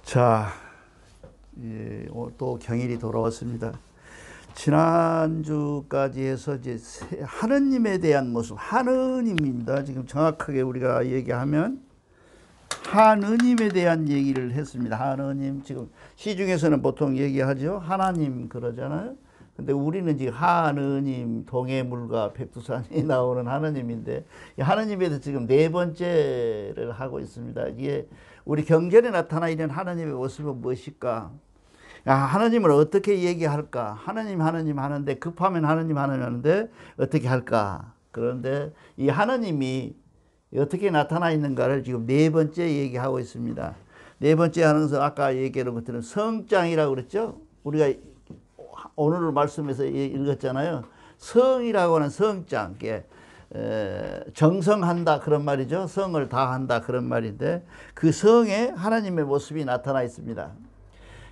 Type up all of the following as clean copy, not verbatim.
자, 또 경일이 돌아왔습니다. 지난주까지 해서 이제 하느님에 대한 모습, 하느님입니다. 지금 정확하게 우리가 얘기하면 하느님에 대한 얘기를 했습니다. 하느님, 지금 시중에서는 보통 얘기하죠. 하나님 그러잖아요. 근데 우리는 지금 하느님, 동해물과 백두산이 나오는 하느님인데, 이 하느님에 대해서 지금 네 번째를 하고 있습니다. 이게 우리 경전에 나타나 있는 하느님의 모습은 무엇일까? 하느님을 어떻게 얘기할까? 하느님 하는데 급하면 하느님 하는데 어떻게 할까? 그런데 이 하느님이 어떻게 나타나 있는가를 지금 네 번째 얘기하고 있습니다. 네 번째 하면서 아까 얘기한 것들은 성장이라고 그랬죠? 우리가 오늘 말씀에서 읽었잖아요. 성이라고 하는 성장, 정성한다 그런 말이죠. 성을 다한다 그런 말인데 그 성에 하나님의 모습이 나타나 있습니다.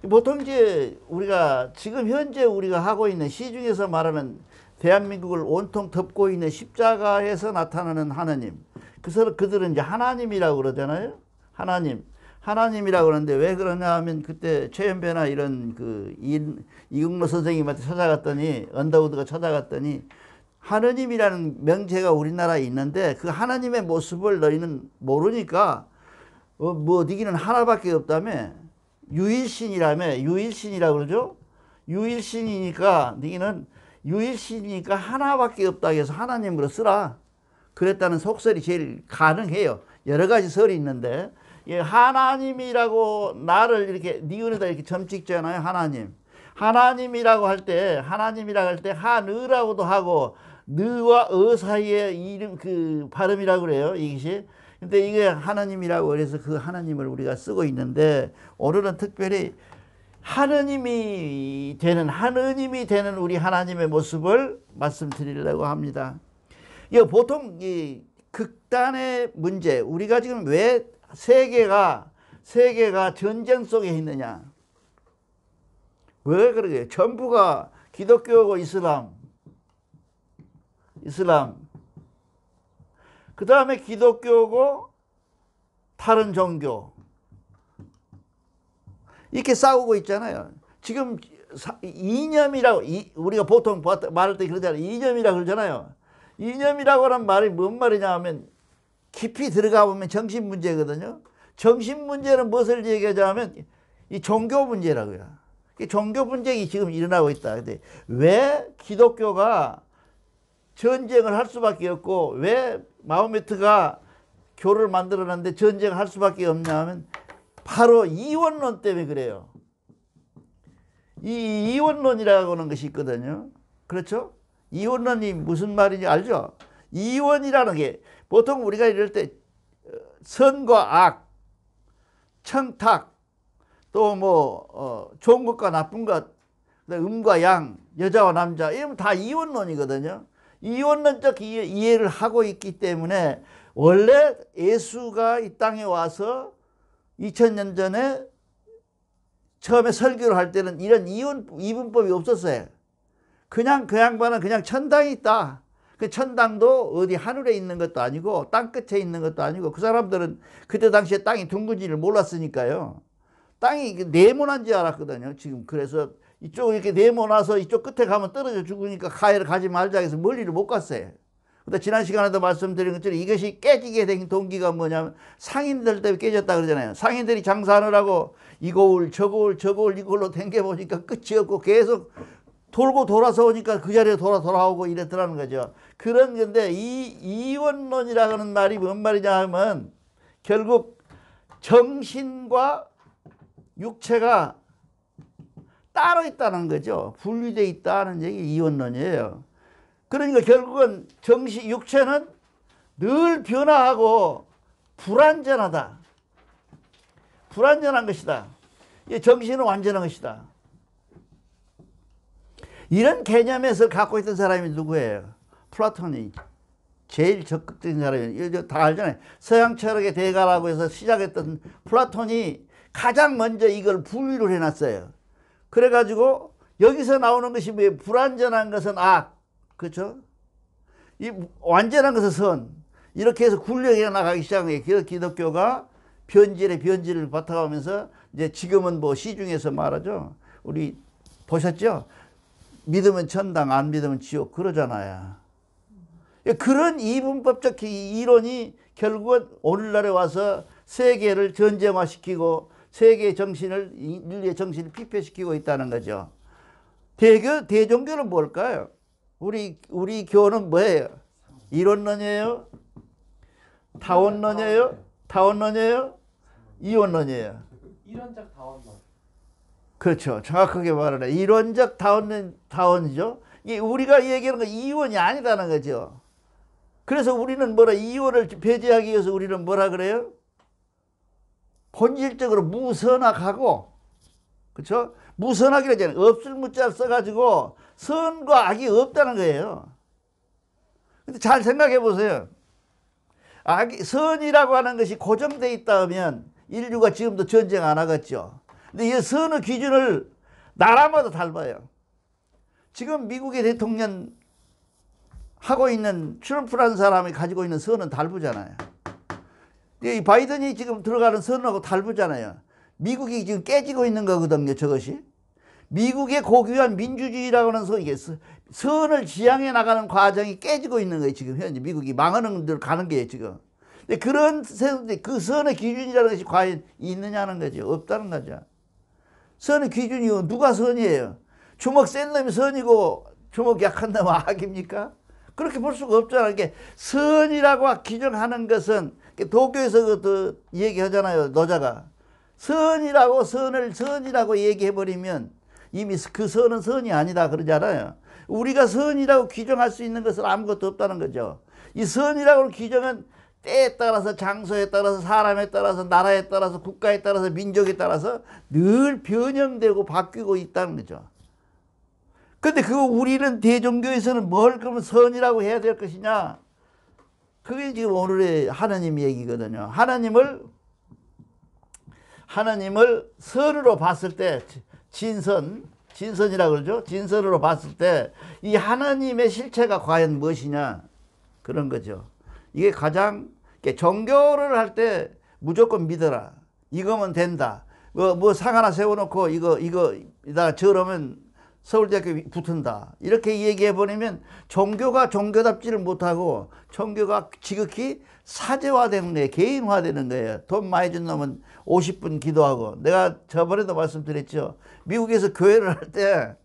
보통 이제 우리가 지금 현재 우리가 하고 있는 시중에서 말하는 대한민국을 온통 덮고 있는 십자가에서 나타나는 하나님, 그들은 이제 하나님이라고 그러잖아요. 하나님이라고 그러는데 왜 그러냐 하면 그때 최연배나 이런 이국노 선생님한테 찾아갔더니, 언더우드가 찾아갔더니 하느님이라는 명제가 우리나라에 있는데 그 하나님의 모습을 너희는 모르니까 너희는 하나밖에 없다며, 유일신이라고 그러죠. 유일신이니까 너희는 유일신이니까 하나밖에 없다 해서 하나님으로 쓰라 그랬다는 속설이 제일 가능해요. 여러 가지 설이 있는데 하나님이라고 나를 이렇게 니은에다 이렇게 점 찍잖아요. 하나님이라고 할 때 하느라고도 하고 느와 어 사이에 이름 발음이라고 그래요. 이것이. 근데 이게 하나님이라고 그래서 그 하나님을 우리가 쓰고 있는데 오늘은 특별히 하느님이 되는 우리 하나님의 모습을 말씀드리려고 합니다. 보통 이 극단의 문제, 우리가 지금 왜 세계가 전쟁 속에 있느냐? 왜 그러게요? 전부가 기독교고 이슬람, 그 다음에 기독교고 다른 종교, 이렇게 싸우고 있잖아요. 지금 이념이라고, 우리가 보통 말할 때 그러잖아요. 이념이라고 그러잖아요. 이념이라고 하는 말이 뭔 말이냐 하면 깊이 들어가 보면 정신 문제거든요. 정신 문제는 무엇을 얘기하자면 이 종교 문제라고요. 종교 분쟁이 지금 일어나고 있다. 근데 왜 기독교가 전쟁을 할 수밖에 없고 왜 마호메트가 교를 만들어놨는데 전쟁을 할 수밖에 없냐 하면 바로 이원론 때문에 그래요. 이 이원론이라고 하는 것이 있거든요. 그렇죠? 이원론이 무슨 말인지 알죠? 이원이라는 게 보통 우리가 이럴 때 선과 악, 청탁, 또 좋은 것과 나쁜 것, 음과 양, 여자와 남자, 이러면 다 이원론이거든요. 이원론적 이해를 하고 있기 때문에 원래 예수가 이 땅에 와서 2000년 전에 처음에 설교를 할 때는 이런 이분법이 없었어요. 그냥 그 양반은 그냥 천당이 있다. 그 천당도 어디 하늘에 있는 것도 아니고 땅 끝에 있는 것도 아니고, 그 사람들은 그때 당시에 땅이 둥근지를 몰랐으니까요. 땅이 네모난 줄 알았거든요. 지금 그래서 이쪽 이렇게 네모나서 이쪽 끝에 가면 떨어져 죽으니까 가지 말자 해서 멀리를 못 갔어요. 근데 지난 시간에도 말씀드린 것처럼 이것이 깨지게 된 동기가 뭐냐면 상인들 때문에 깨졌다 그러잖아요. 상인들이 장사하느라고 이거울 저거울 이걸로 댕겨보니까 끝이 없고 계속 돌고 돌아서 오니까 그 자리에 돌아오고 이랬더라는 거죠. 그런 건데 이 이원론이라고 하는 말이 뭔 말이냐 하면 결국 정신과 육체가 따로 있다는 거죠. 분리되어 있다는 얘기 이원론이에요. 그러니까 결국은 육체는 늘 변화하고 불완전한 것이다. 정신은 완전한 것이다. 이런 개념에서 갖고 있던 사람이 누구예요? 플라톤이 제일 적극적인 사람이에요. 다 알잖아요. 서양 철학의 대가라고 해서 시작했던 플라톤이 가장 먼저 이걸 분류를 해놨어요. 그래가지고 여기서 나오는 것이 왜 불완전한 것은 악, 그렇죠? 이 완전한 것은 선, 이렇게 해서 굴려해 나가기 시작한 거예요. 그래서 기독교가 변질의 변질을 바탕하면서 이제 지금은 뭐 시중에서 말하죠. 우리 보셨죠? 믿으면 천당, 안 믿으면 지옥 그러잖아요. 그런 이분법적 이론이 결국은 오늘날에 와서 세계를 전쟁화시키고 세계의 정신을, 인류의 정신을 피폐시키고 있다는 거죠. 대종교는 뭘까요? 우리 교는 뭐예요? 이론론이에요? 타원론이에요? 타원론이에요? 이원론이에요? 이론적 다원론. 그렇죠. 정확하게 말하네. 이론적 타원이죠. 이게 우리가 얘기하는 건 이원이 아니다는 거죠. 그래서 우리는 이원을 배제하기 위해서 우리는 뭐라 그래요? 본질적으로 무선악하고, 그렇죠? 무선악이라잖아요. 없을 무자를 써가지고 선과 악이 없다는 거예요. 근데 잘 생각해 보세요. 선이라고 하는 것이 고정되어 있다 하면 인류가 지금도 전쟁 안 하겠죠. 근데 이 선의 기준을 나라마다 달라요. 지금 미국의 대통령 하고 있는 트럼프라는 사람이 가지고 있는 선은 다르잖아요. 이 바이든이 지금 들어가는 선하고 다르잖아요. 미국이 지금 깨지고 있는 거거든요, 저것이. 미국의 고귀한 민주주의라고 하는 이게 선을 지향해 나가는 과정이 깨지고 있는 거예요, 지금 현재. 미국이 망하는 데로 가는 게 지금. 근데 그 선의 기준이라는 것이 과연 있느냐는 거죠. 없다는 거죠. 선의 기준이 누가 선이에요? 주먹 센 놈이 선이고 주먹 약한 놈은 악입니까? 그렇게 볼 수가 없잖아요. 이게 선이라고 규정하는 것은 도교에서 그것도 얘기하잖아요. 노자가 선이라고 선이라고 얘기해버리면 이미 그 선은 선이 아니다 그러잖아요. 우리가 선이라고 규정할 수 있는 것은 아무것도 없다는 거죠. 이 선이라고 하는 규정은 때에 따라서, 장소에 따라서, 사람에 따라서, 나라에 따라서, 국가에 따라서, 민족에 따라서 늘 변형되고 바뀌고 있다는 거죠. 근데 그거 우리는 대종교에서는 뭘 그러면 선이라고 해야 될 것이냐? 그게 지금 오늘의 하나님 얘기거든요. 하나님을 선으로 봤을 때, 진선이라고 그러죠. 진선으로 봤을 때 이 하나님의 실체가 과연 무엇이냐? 그런 거죠. 이게 가장, 종교를 할 때 무조건 믿어라. 이거면 된다. 상 하나 세워놓고 이다가 저러면 서울대학교 붙은다. 이렇게 얘기해버리면 종교가 종교답지를 못하고 종교가 지극히 사제화되는 거예요. 개인화되는 거예요. 돈 많이 준 놈은 50분 기도하고. 내가 저번에도 말씀드렸죠. 미국에서 교회를 할 때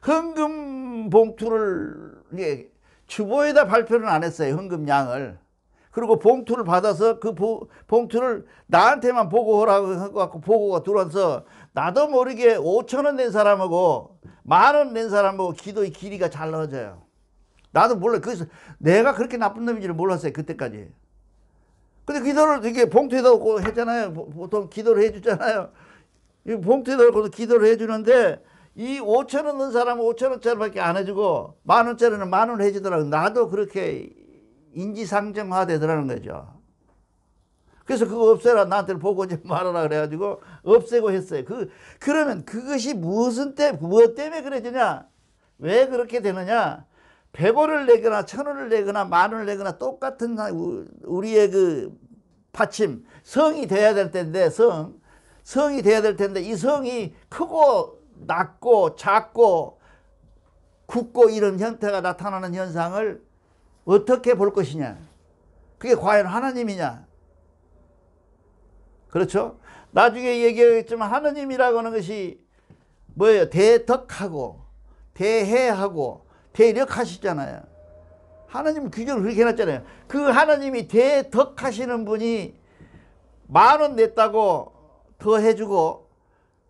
헌금 봉투를 주보에다 발표는 안 했어요. 헌금 양을. 그리고 봉투를 받아서 그 봉투를 나한테만 보고하라고 해갖고 보고가 들어와서 나도 모르게 5,000원 낸 사람하고 10,000원 낸 사람하고 기도의 길이가 잘 나눠져요. 나도 몰라요. 그래서 내가 그렇게 나쁜 놈인지를 몰랐어요. 그때까지. 근데 기도를 이렇게 봉투에다 놓고 했잖아요. 보통 기도를 해주잖아요. 이 봉투에다 놓고 기도를 해주는데 이 5,000원 넣은 사람은 5,000원짜리밖에 안 해주고 10,000원짜리는 10,000원 해주더라고요. 나도 그렇게 인지상정화 되더라는 거죠. 그래서 그거 없애라. 나한테 보고 좀 말하라 그래가지고 없애고 했어요. 그러면 그것이 무엇 때문에 그러느냐? 왜 그렇게 되느냐? 100원을 내거나 1,000원을 내거나 10,000원을 내거나 똑같은 우리의 그 받침, 성이 돼야 될 텐데, 성이 돼야 될 텐데, 이 성이 크고 낮고 작고 굳고 이런 형태가 나타나는 현상을 어떻게 볼 것이냐? 그게 과연 하나님이냐? 그렇죠? 나중에 얘기하겠지만 하나님이라고 하는 것이 뭐예요? 대덕하고 대해하고 대력하시잖아요. 하나님은 규정을 그렇게 해놨잖아요. 그 하나님이 대덕하시는 분이 10,000원 냈다고 더 해주고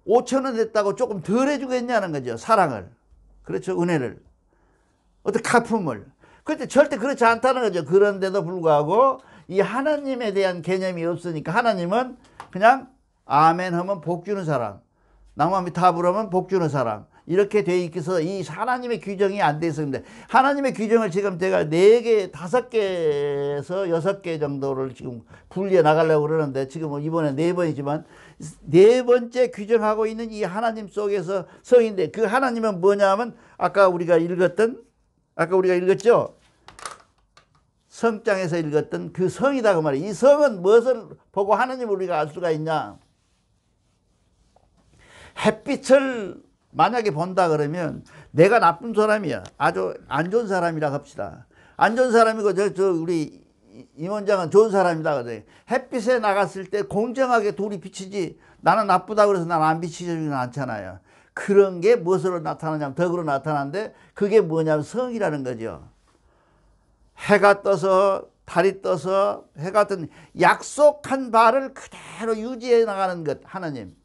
5,000원 냈다고 조금 덜 해주겠냐는 거죠. 사랑을. 그렇죠. 은혜를. 어떤 가품을. 그런데 절대 그렇지 않다는 거죠. 그런데도 불구하고 이 하나님에 대한 개념이 없으니까 하나님은 그냥 아멘 하면 복 주는 사람, 낭만이 탑을 하면 복 주는 사람, 이렇게 돼 있어서 이 하나님의 규정이 안 돼 있었는데, 하나님의 규정을 지금 제가 4개, 5개에서 6개 정도를 지금 분리해 나가려고 그러는데, 지금 이번에 4번이지만 4번째 규정하고 있는 이 하나님 속에서 성인데, 그 하나님은 뭐냐 하면 아까 우리가 읽었죠? 성장에서 읽었던 그 성이다 그 말이에요. 이 성은 무엇을 보고 하나님을 우리가 알 수가 있냐? 햇빛을 만약에 본다 그러면 내가 나쁜 사람이야. 아주 안 좋은 사람이라 합시다. 안 좋은 사람이고 우리 임원장은 좋은 사람이다 그래. 햇빛에 나갔을 때 공정하게 둘이 비치지 나는 나쁘다 그래서 나는 안 비치지는 않잖아요. 그런 게 무엇으로 나타나냐면 덕으로 나타나는데 그게 뭐냐면 성이라는 거죠. 해가 떠서 달이 떠서 해가 뜬 약속한 바를 그대로 유지해 나가는 것 하나님.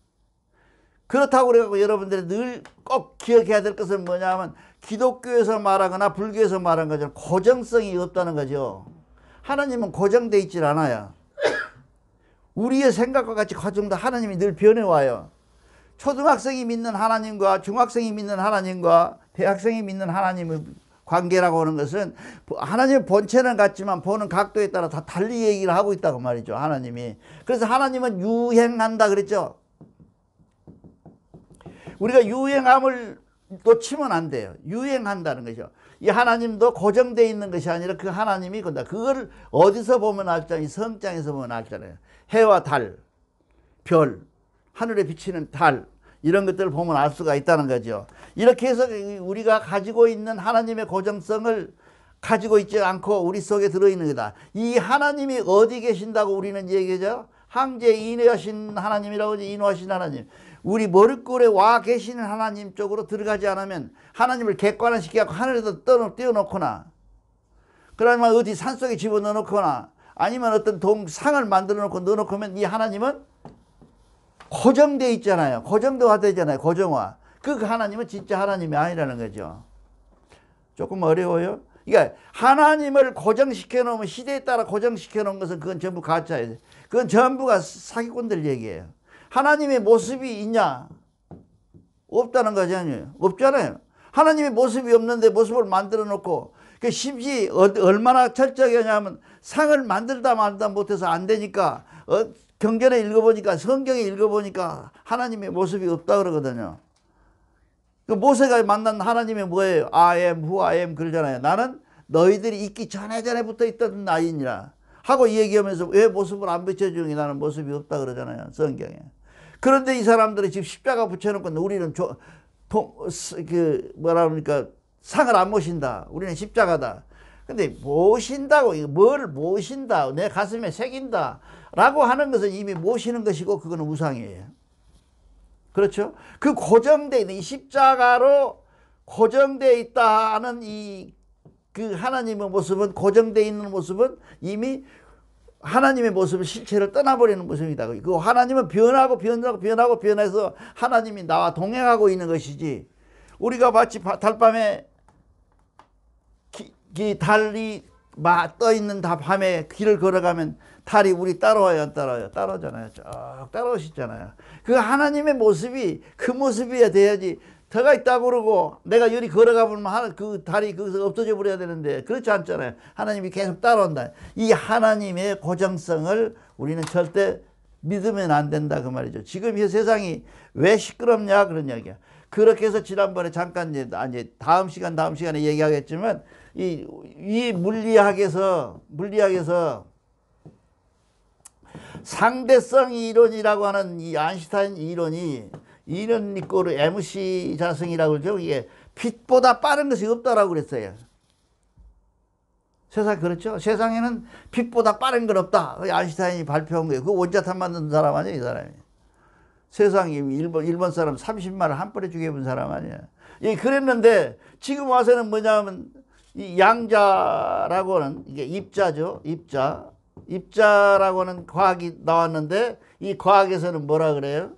그렇다고 그래갖고 여러분들이 늘 꼭 기억해야 될 것은 뭐냐면 기독교에서 말하거나 불교에서 말하는 것처럼 고정성이 없다는 거죠. 하나님은 고정되어 있질 않아요. 우리의 생각과 같이 고정도 하나님이 늘 변해와요. 초등학생이 믿는 하나님과 중학생이 믿는 하나님과 대학생이 믿는 하나님의 관계라고 하는 것은 하나님의 본체는 같지만 보는 각도에 따라 다 달리 얘기를 하고 있다고 말이죠. 하나님이. 그래서 하나님은 유행한다 그랬죠. 우리가 유행함을 놓치면 안 돼요. 유행한다는 거죠. 이 하나님도 고정되어 있는 것이 아니라 그 하나님이 건다. 그걸 어디서 보면 알잖아요. 이 성장에서 보면 알잖아요. 해와 달, 별, 하늘에 비치는 달 이런 것들을 보면 알 수가 있다는 거죠. 이렇게 해서 우리가 가지고 있는 하나님의 고정성을 가지고 있지 않고 우리 속에 들어있는 거다. 이 하나님이 어디 계신다고 우리는 얘기하죠. 항제 인하신 하나님이라고 하죠. 인하신 하나님. 우리 머릿골에 와 계시는 하나님 쪽으로 들어가지 않으면 하나님을 객관화시켜서 하늘에다 띄워놓거나 그러면 어디 산속에 집어넣어놓거나 아니면 어떤 상을 만들어 놓고 넣어놓으면 이 하나님은 고정되어 있잖아요. 고정화 되잖아요. 고정화. 그 하나님은 진짜 하나님이 아니라는 거죠. 조금 어려워요? 그러니까 하나님을 고정시켜 놓으면 시대에 따라 고정시켜 놓은 것은 그건 전부 가짜예요. 그건 전부가 사기꾼들 얘기예요. 하나님의 모습이 있냐? 없다는 거지 아니에요. 없잖아요. 하나님의 모습이 없는데 모습을 만들어 놓고 그 심지 얼마나 철저하게 하냐면 상을 만들다 말다 못해서 안 되니까 경전에 읽어보니까 성경에 읽어보니까 하나님의 모습이 없다 그러거든요. 그 모세가 만난 하나님이 뭐예요? I am who I am 그러잖아요. 나는 너희들이 있기 전에부터 있던 나이니라 하고 얘기하면서 왜 모습을 안 비춰주니 나는 모습이 없다 그러잖아요. 성경에. 그런데 이 사람들이 지금 십자가 붙여놓고 우리는 뭐라 그러니까 상을 안 모신다. 우리는 십자가다. 근데 모신다고 뭘 모신다. 내 가슴에 새긴다. 라고 하는 것은 이미 모시는 것이고 그거는 우상이에요. 그렇죠? 그 고정되어 있는 이 십자가로 고정되어 있다는 그 하나님의 모습은 고정되어 있는 모습은 이미 하나님의 모습을 실체를 떠나버리는 모습이다. 그 하나님은 변해서 하나님이 나와 동행하고 있는 것이지 우리가 마치 달밤에 달이 떠 있는 밤에 길을 걸어가면 달이 우리 따라와요, 안 따라와요? 따라오잖아요. 쭉 따라오시잖아요. 그 하나님의 모습이 그 모습이어야 돼야지. 터가 있다고 그러고 내가 여기 걸어가 보면 그 달이 거기서 없어져 버려야 되는데 그렇지 않잖아요. 하나님이 계속 따라온다. 이 하나님의 고정성을 우리는 절대 믿으면 안 된다 그 말이죠. 지금 이 세상이 왜 시끄럽냐 그런 이야기야. 그렇게 해서 지난번에 잠깐 이제 다음 시간에 얘기하겠지만 이 물리학에서 상대성 이론이라고 하는 이 아인슈타인 이론이 이런 이꼬르 MC 자성이라고 그러죠. 이게 빛보다 빠른 것이 없다라고 그랬어요. 세상 그렇죠. 세상에는 빛보다 빠른 건 없다. 아인슈타인이 발표한 거예요. 그 원자탄 만든 사람 아니에요, 이 사람이. 세상이 일본 사람 30만을 한 번에 죽여본 사람 아니에요. 예, 그랬는데 지금 와서는 뭐냐면 이 양자라고 하는 이게 입자죠. 입자라고 하는 과학이 나왔는데 이 과학에서는 뭐라 그래요?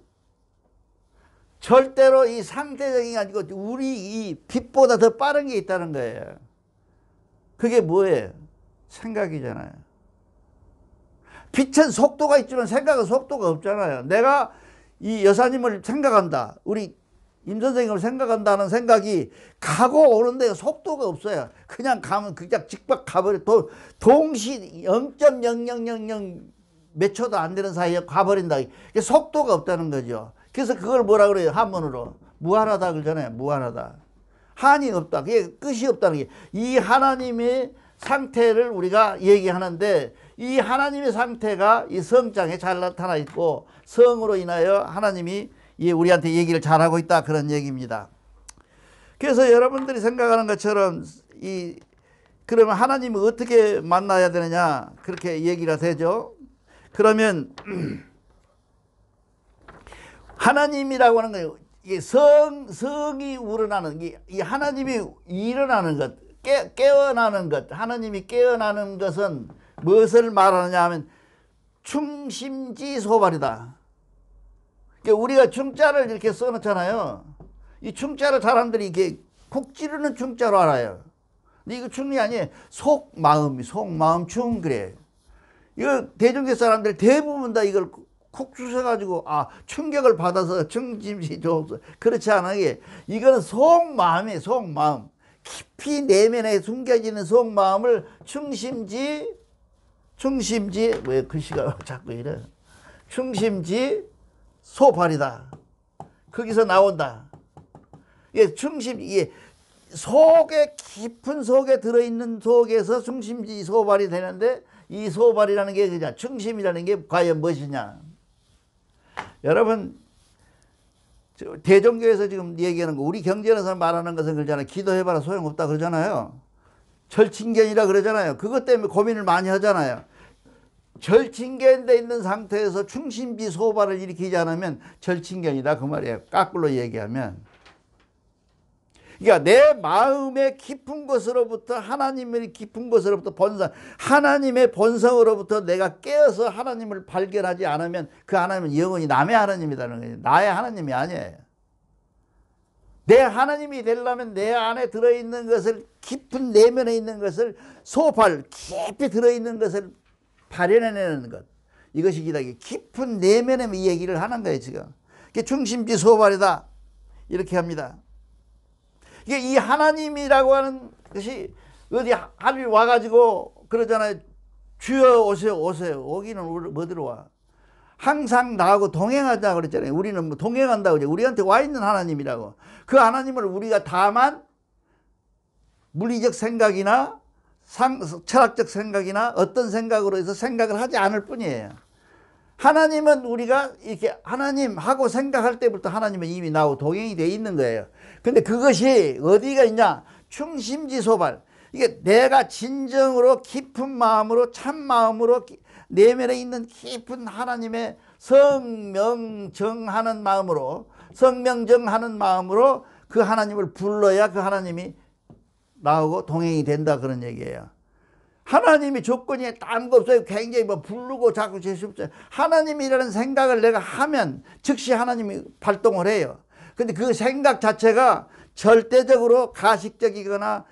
절대로 이 상대적인 게 아니고 우리 이 빛보다 더 빠른 게 있다는 거예요. 그게 뭐예요? 생각이잖아요. 빛은 속도가 있지만 생각은 속도가 없잖아요. 내가 이 여사님을 생각한다. 우리 임 선생님을 생각한다는 생각이 가고 오는데 속도가 없어요. 그냥 가면 그냥 직박 가버려. 동시 0.0000 몇 초도 안 되는 사이에 가버린다. 속도가 없다는 거죠. 그래서 그걸 뭐라 그래요? 한문으로 무한하다 그러잖아요. 무한하다. 한이 없다. 그게 끝이 없다는 게 이 하나님의 상태를 우리가 얘기하는데 이 하나님의 상태가 이 성장에 잘 나타나 있고 성으로 인하여 하나님이 우리한테 얘기를 잘하고 있다 그런 얘기입니다. 그래서 여러분들이 생각하는 것처럼 그러면 하나님을 어떻게 만나야 되느냐 그렇게 얘기가 되죠. 그러면 하나님이라고 하는 거예요. 이게 성이 우러나는 이 하나님이 일어나는 것, 깨어나는 것, 하나님이 깨어나는 것은 무엇을 말하느냐 하면 충심지소발이다. 그러니까 우리가 충자를 이렇게 써놓잖아요. 이 충자를 사람들이 이게 쿡 찌르는 충자로 알아요. 근데 이거 충이 아니에요. 속마음 충 그래. 이거 대중교 사람들 대부분 다 이걸 쿡 주셔가지고 충격을 받아서 충심지 좋소 그렇지 않아요. 이거는 속마음이에요. 속마음. 깊이 내면에 숨겨지는 속마음을 충심지 왜 글씨가 자꾸 이래. 충심지 소발이다. 거기서 나온다. 이게 이게 속에 깊은 속에 들어있는 속에서 충심지 소발이 되는데 이 소발이라는 게 그냥 충심이라는 게 과연 무엇이냐. 여러분 대종교에서 지금 얘기하는 거 우리 경전에서 말하는 것은 그러잖아요. 기도해봐라 소용없다 그러잖아요. 절친견이라 그러잖아요. 그것 때문에 고민을 많이 하잖아요. 절친견돼 있는 상태에서 충심지 소발을 일으키지 않으면 절친견이다 그 말이에요. 까꿀로 얘기하면. 그러니까 내 마음의 깊은 곳으로부터 하나님의 깊은 곳으로부터 하나님의 본성으로부터 내가 깨어서 하나님을 발견하지 않으면 그 하나님은 영원히 남의 하나님이라는 거예요. 나의 하나님이 아니에요. 내 하나님이 되려면 내 안에 들어있는 것을 깊은 내면에 있는 것을 깊이 들어있는 것을 발현해내는 것. 이것이 깊은 내면에 이 얘기를 하는 거예요 지금. 충심지 소발이다 이렇게 합니다. 이게 이 하나님이라고 하는 것이 어디 하늘이 와가지고 그러잖아요. 주여 오세요. 오기는 어디로 와? 항상 나하고 동행하자 그랬잖아요. 우리는 뭐 동행한다고 그러죠. 우리한테 와 있는 하나님이라고. 그 하나님을 우리가 다만 물리적 생각이나 철학적 생각이나 어떤 생각으로 해서 생각을 하지 않을 뿐이에요. 하나님은 우리가 이렇게 하나님하고 생각할 때부터 마님은 이미 나하고 동행이 되어 있는 거예요. 근데 그것이 어디가 있냐? 충심지소발. 이게 내가 진정으로 깊은 마음으로 참 마음으로 내면에 있는 깊은 하나님의 성명정하는 마음으로 그 하나님을 불러야 그 하나님이 나하고 동행이 된다 그런 얘기예요. 하나님이 조건이 딴 거 없어요. 굉장히 부르고 자꾸 제시 없어요. 하나님이라는 생각을 내가 하면 즉시 하나님이 발동을 해요. 근데 그 생각 자체가 절대적으로 가식적이거나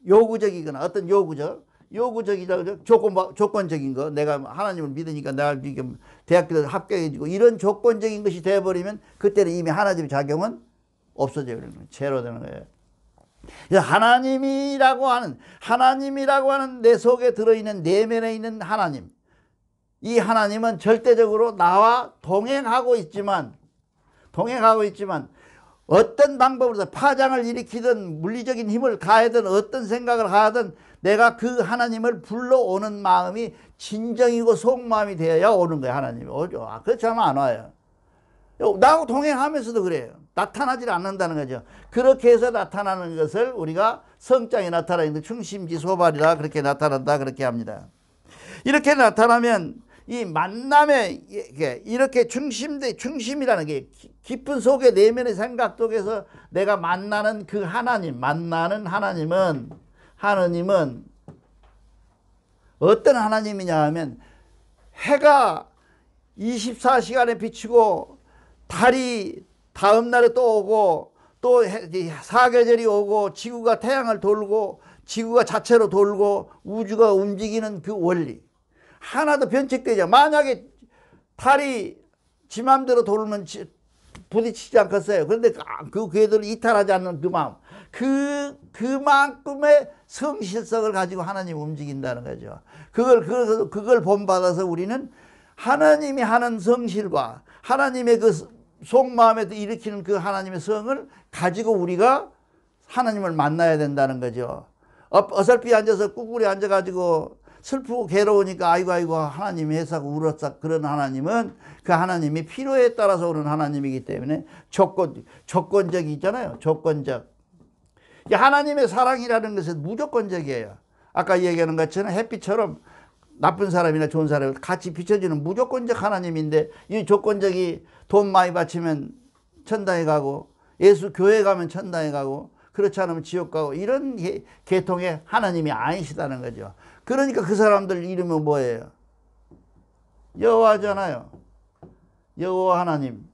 요구적이거나 어떤 요구적이다 조건적인 거 내가 하나님을 믿으니까 내가 지금 대학교에 합격해지고 이런 조건적인 것이 되어버리면 그때는 이미 하나님의 작용은 없어져요. 제로 되는 거예요. 하나님이라고 하는 내 속에 들어있는 내면에 있는 하나님, 이 하나님은 절대적으로 나와 동행하고 있지만 어떤 방법으로 파장을 일으키든 물리적인 힘을 가하든 어떤 생각을 하든 내가 그 하나님을 불러오는 마음이 진정이고 속마음이 되어야 오는 거예요. 하나님이 오죠. 그렇지 않으면 안 와요. 나하고 동행하면서도 그래요. 나타나질 않는다는 거죠. 그렇게 해서 나타나는 것을 우리가 성장에 나타나는 충심지소발이라 그렇게 나타난다 그렇게 합니다. 이렇게 나타나면 이 만남에 이렇게 충심이라는 게 깊은 속의 내면의 생각 속에서 내가 만나는 그 만나는 하나님은 어떤 하나님이냐 하면 해가 24시간에 비치고 달이 다음 날에 또 오고 또 사계절이 오고 지구가 태양을 돌고 지구가 자체로 돌고 우주가 움직이는 그 원리 하나도 변칙되지. 만약에 달이 지 맘대로 돌면 부딪히지 않겠어요. 그런데 그 궤도를 이탈하지 않는 그 마음 그만큼의 성실성을 가지고 하나님이 움직인다는 거죠. 그걸 본받아서 우리는 하나님이 하는 성실과 하나님의 그 속마음에 일으키는 그 하나님의 성을 가지고 우리가 하나님을 만나야 된다는 거죠. 어설피 앉아서 꾸꾸리 앉아가지고 슬프고 괴로우니까 아이고 하나님이 해사고 울었다 그런 하나님은 그 하나님이 필요에 따라서 오는 하나님이기 때문에 조건적이 있잖아요. 조건적. 하나님의 사랑이라는 것은 무조건적이에요. 아까 얘기하는 것처럼 햇빛처럼 나쁜 사람이나 좋은 사람을 같이 비춰주는 무조건적 하나님인데 이 조건적이 돈 많이 바치면 천당에 가고 예수 교회 가면 천당에 가고 그렇지 않으면 지옥 가고 이런 계통의 하나님이 아니시다는 거죠. 그러니까 그 사람들 이름은 뭐예요? 여호와잖아요. 여호와 하나님.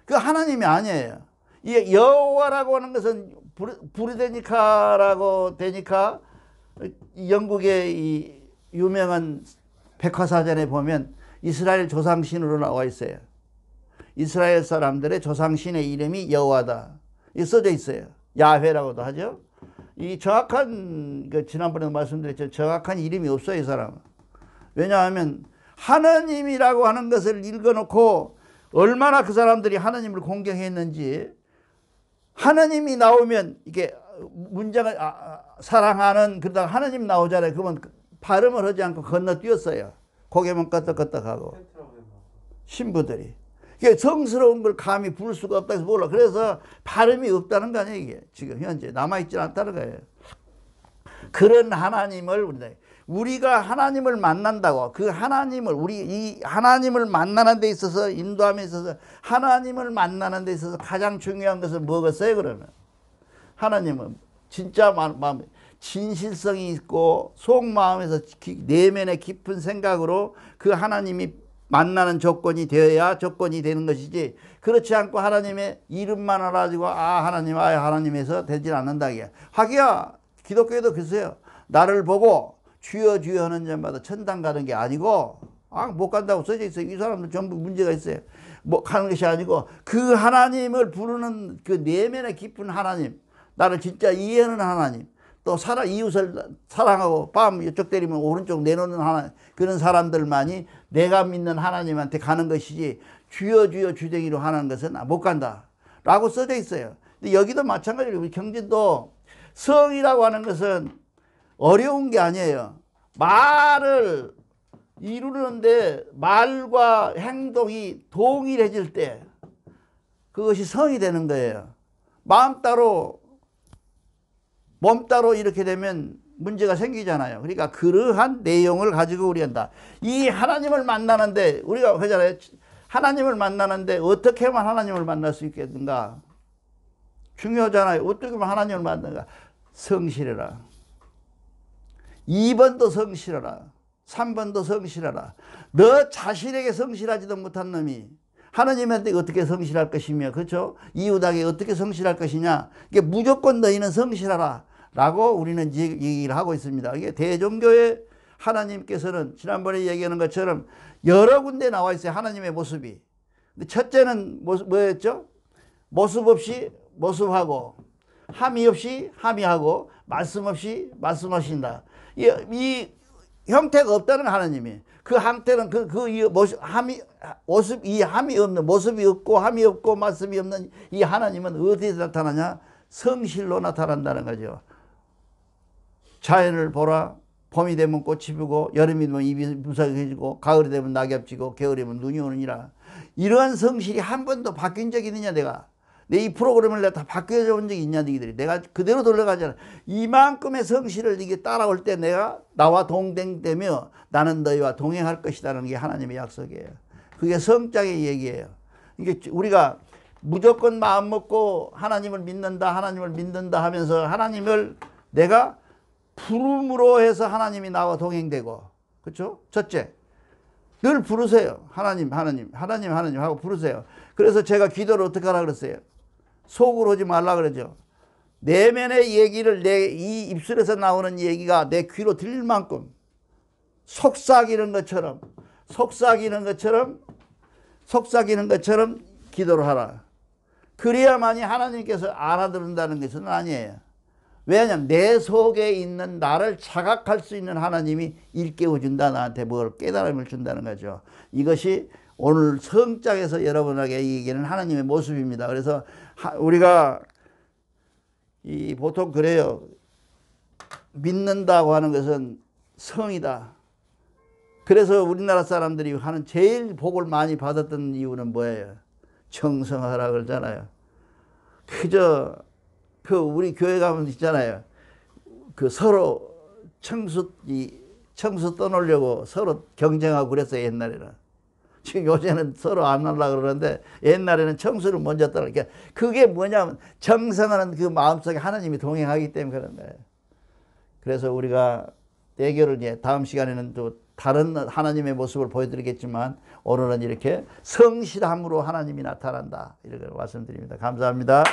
그 하나님이 아니에요. 이 여호와라고 하는 것은 부르데니카라고 되니까 영국의 이 유명한 백화사전에 보면 이스라엘 조상신으로 나와 있어요. 이스라엘 사람들의 조상신의 이름이 여호와다. 이 써져 있어요. 야훼라고도 하죠. 이 정확한 지난번에도 말씀드렸죠. 정확한 이름이 없어요, 이 사람은. 왜냐하면 하나님이라고 하는 것을 읽어놓고 얼마나 그 사람들이 하나님을 공경했는지 하나님이 나오면 이게 문장을 사랑하는 그러다가 하나님 나오잖아요. 그러면 발음을 하지 않고 건너뛰었어요. 고개만 끄덕끄덕하고 신부들이. 이게 성스러운 걸 감히 부를 수가 없다 해서 몰라. 그래서 발음이 없다는 거 아니에요, 이게. 지금 현재 남아있지 않다는 거예요. 그런 하나님을 우리가 하나님을 만난다고 그 하나님을 이 하나님을 만나는 데 있어서 인도함에 있어서 하나님을 만나는 데 있어서 가장 중요한 것은 뭐겠어요? 그러면 하나님은 진짜 마음 진실성이 있고 속마음에서 내면의 깊은 생각으로 그 하나님이 만나는 조건이 되어야 조건이 되는 것이지 그렇지 않고 하나님의 이름만 알아가지고 하나님에서 되질 않는다. 하기야 기독교에도 글쎄요. 나를 보고 주여 주여 하는 자마다 천당 가는 게 아니고 못 간다고 써져 있어요. 이 사람들 전부 문제가 있어요. 뭐 가는 것이 아니고 그 하나님을 부르는 그 내면의 깊은 하나님, 나를 진짜 이해하는 하나님, 또 이웃을 사랑하고 밤 이쪽 때리면 오른쪽 내놓는 하나님, 그런 사람들만이 내가 믿는 하나님한테 가는 것이지 주여 주여 주쟁이로 하는 것은 못 간다 라고 써져 있어요. 근데 여기도 마찬가지로 우리 경진도 성이라고 하는 것은 어려운 게 아니에요. 말을 이루는데 말과 행동이 동일해질 때 그것이 성이 되는 거예요. 마음 따로 몸 따로 이렇게 되면 문제가 생기잖아요. 그러니까 그러한 내용을 가지고 우리 한다. 이 하나님을 만나는데 우리가 그러잖아요. 하나님을 만나는데 어떻게 하면 하나님을 만날 수 있겠는가? 중요하잖아요. 어떻게 하면 하나님을 만나는가? 성실해라. 2번도 성실하라. 3번도 성실하라. 너 자신에게 성실하지도 못한 놈이 하나님한테 어떻게 성실할 것이며, 그렇죠? 이웃에게 어떻게 성실할 것이냐. 이게 무조건 너희는 성실하라 라고 우리는 얘기를 하고 있습니다. 이게 대종교의 하나님께서는 지난번에 얘기하는 것처럼 여러 군데 나와 있어요. 하나님의 모습이. 근데 첫째는 뭐였죠? 모습 없이 모습하고, 함이 없이 함이하고, 말씀 없이 말씀하신다. 이 형태가 없다는 하나님이. 그 형태는 함이 없는, 모습이 없고 함이 없고 말씀이 없는 이 하나님은 어디서 나타나냐? 성실로 나타난다는 거죠. 자연을 보라. 봄이 되면 꽃이 피고, 여름이 되면 잎이 무성해지고, 가을이 되면 낙엽 지고, 겨울이 되면 눈이 오느니라. 이러한 성실이 한 번도 바뀐 적이 있느냐, 내가? 내 이 프로그램을 내가 다 바뀌어져 본 적이 있냐, 너희들이. 내가 그대로 돌아가잖아. 이만큼의 성실을 이게 따라올 때 내가 나와 동행되며 나는 너희와 동행할 것이라는 게 하나님의 약속이에요. 그게 성장의 얘기예요. 이게 우리가 무조건 마음 먹고 하나님을 믿는다 하면서 하나님을 내가 부름으로 해서 하나님이 나와 동행되고, 그렇죠? 첫째, 늘 부르세요. 하나님 하고 부르세요. 그래서 제가 기도를 어떻게 하라 그랬어요? 속으로 하지 말라 그러죠. 내면의 얘기를 내 이 입술에서 나오는 얘기가 내 귀로 들릴 만큼 속삭이는 것처럼 기도를 하라. 그래야만이 하나님께서 알아듣는다는 것은 아니에요. 왜냐하면 내 속에 있는 나를 자각할 수 있는 하나님이 일깨워준다. 나한테 뭘 깨달음을 준다는 거죠. 이것이 오늘 성장에서 여러분에게 얘기하는 하나님의 모습입니다. 그래서 우리가 보통 그래요. 믿는다고 하는 것은 성이다. 그래서 우리나라 사람들이 하는 제일 복을 많이 받았던 이유는 뭐예요? 청성하라 그러잖아요. 그저 우리 교회 가면 있잖아요. 서로 청수 떠놓으려고 서로 경쟁하고 그랬어요, 옛날에는. 지금 요새는 서로 안 하려고 그러는데 옛날에는 청수를 먼저 떠나. 그게 뭐냐면 정성하는 그 마음속에 하나님이 동행하기 때문에 그런 거예요. 그래서 우리가 대결을 이제 다음 시간에는 또 다른 하나님의 모습을 보여드리겠지만 오늘은 이렇게 성실함으로 하나님이 나타난다. 이렇게 말씀드립니다. 감사합니다.